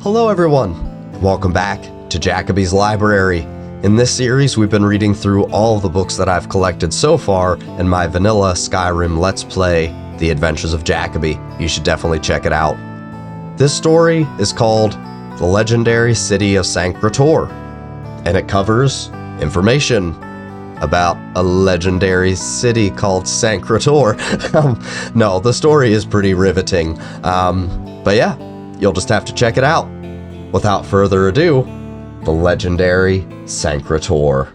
Hello everyone, welcome back to Jacoby's Library. In this series, we've been reading through all the books that I've collected so far in my vanilla Skyrim Let's Play, The Adventures of Jacoby. You should definitely check it out. This story is called The Legendary Sancre Tor, and it covers information about a legendary city called Sancre Tor. No, the story is pretty riveting, but yeah, you'll just have to check it out. Without further ado, the legendary Sancre Tor.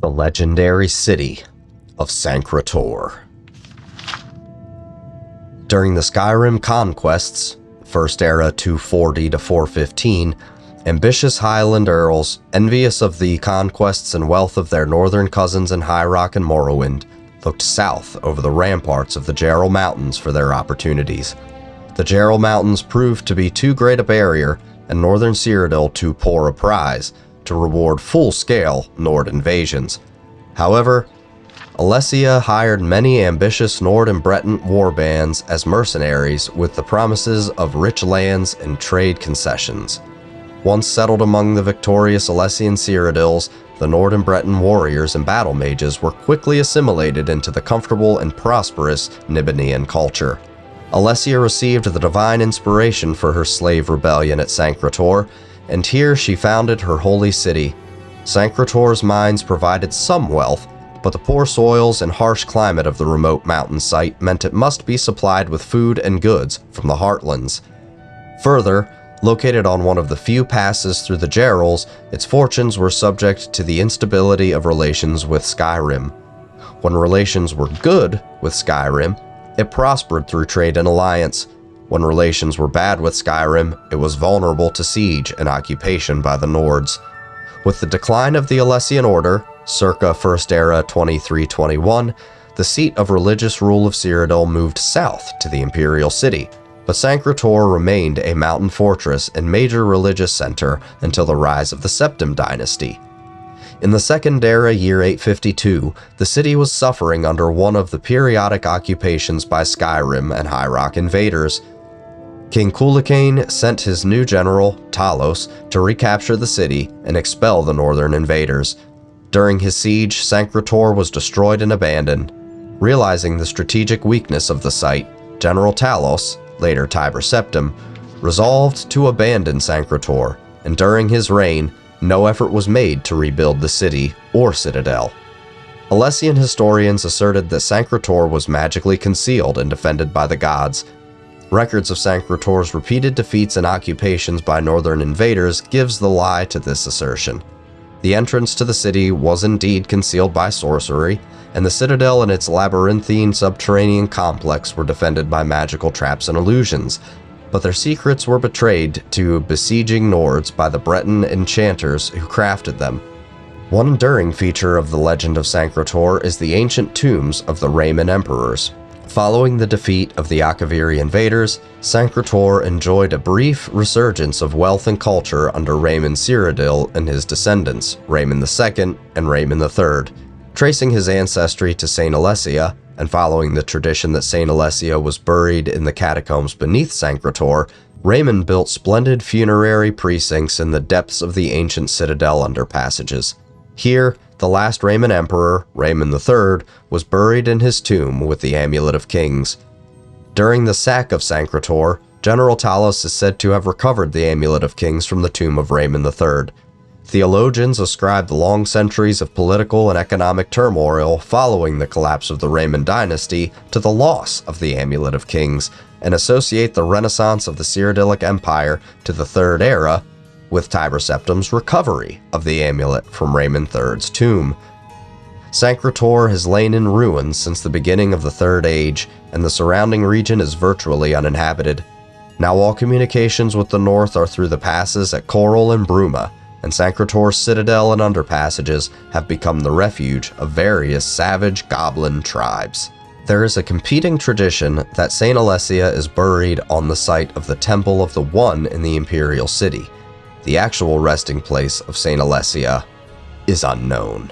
The legendary city of Sancre Tor. During the Skyrim conquests, First Era 240 to 415, ambitious Highland earls, envious of the conquests and wealth of their northern cousins in High Rock and Morrowind, looked south over the ramparts of the Jarl Mountains for their opportunities. The Jarl Mountains proved to be too great a barrier, and northern Cyrodiil too poor a prize, to reward full-scale Nord invasions. However, Alessia hired many ambitious Nord and Breton warbands as mercenaries with the promises of rich lands and trade concessions. Once settled among the victorious Alessian Cyrodiils, the Nord and Breton warriors and battle mages were quickly assimilated into the comfortable and prosperous Nibelungian culture. Alessia received the divine inspiration for her slave rebellion at Sancre Tor, and here she founded her holy city. Sancre Tor's mines provided some wealth, but the poor soils and harsh climate of the remote mountain site meant it must be supplied with food and goods from the heartlands. Further, located on one of the few passes through the Jarls, its fortunes were subject to the instability of relations with Skyrim. When relations were good with Skyrim, it prospered through trade and alliance. When relations were bad with Skyrim, it was vulnerable to siege and occupation by the Nords. With the decline of the Alessian Order, circa First Era 2321, the seat of religious rule of Cyrodiil moved south to the Imperial City, but Sancre Tor remained a mountain fortress and major religious center until the rise of the Septim dynasty. In the Second Era year 852, the city was suffering under one of the periodic occupations by Skyrim and High Rock invaders. King Cuchulainn sent his new general, Talos, to recapture the city and expel the northern invaders. During his siege, Sancre Tor was destroyed and abandoned. Realizing the strategic weakness of the site, General Talos, later Tiber Septim, resolved to abandon Sancre Tor, and during his reign, no effort was made to rebuild the city or citadel. Alessian historians asserted that Sancre Tor was magically concealed and defended by the gods. Records of Sancre Tor's repeated defeats and occupations by northern invaders gives the lie to this assertion. The entrance to the city was indeed concealed by sorcery, and the citadel and its labyrinthine subterranean complex were defended by magical traps and illusions, but their secrets were betrayed to besieging Nords by the Breton enchanters who crafted them. One enduring feature of the legend of Sancre Tor is the ancient tombs of the Rayman emperors. Following the defeat of the Akaviri invaders, Sancre Tor enjoyed a brief resurgence of wealth and culture under Rayman Cyrodiil and his descendants, Rayman II and Rayman III. Tracing his ancestry to Saint Alessia, and following the tradition that Saint Alessia was buried in the catacombs beneath Sancre Tor, Rayman built splendid funerary precincts in the depths of the ancient citadel underpassages. Here, the last Rayman Emperor, Rayman III, was buried in his tomb with the Amulet of Kings. During the sack of Sancre Tor, General Talos is said to have recovered the Amulet of Kings from the tomb of Rayman III. Theologians ascribe the long centuries of political and economic turmoil following the collapse of the Rayman dynasty to the loss of the Amulet of Kings, and associate the renaissance of the Cyrodiilic Empire to the Third Era, with Tiber Septim's recovery of the amulet from Rayman III's tomb. Sancre Tor has lain in ruins since the beginning of the Third Age, and the surrounding region is virtually uninhabited. Now all communications with the north are through the passes at Coral and Bruma, and Sancre Tor's citadel and underpassages have become the refuge of various savage goblin tribes. There is a competing tradition that Saint Alessia is buried on the site of the Temple of the One in the Imperial City. The actual resting place of Saint Alessia is unknown.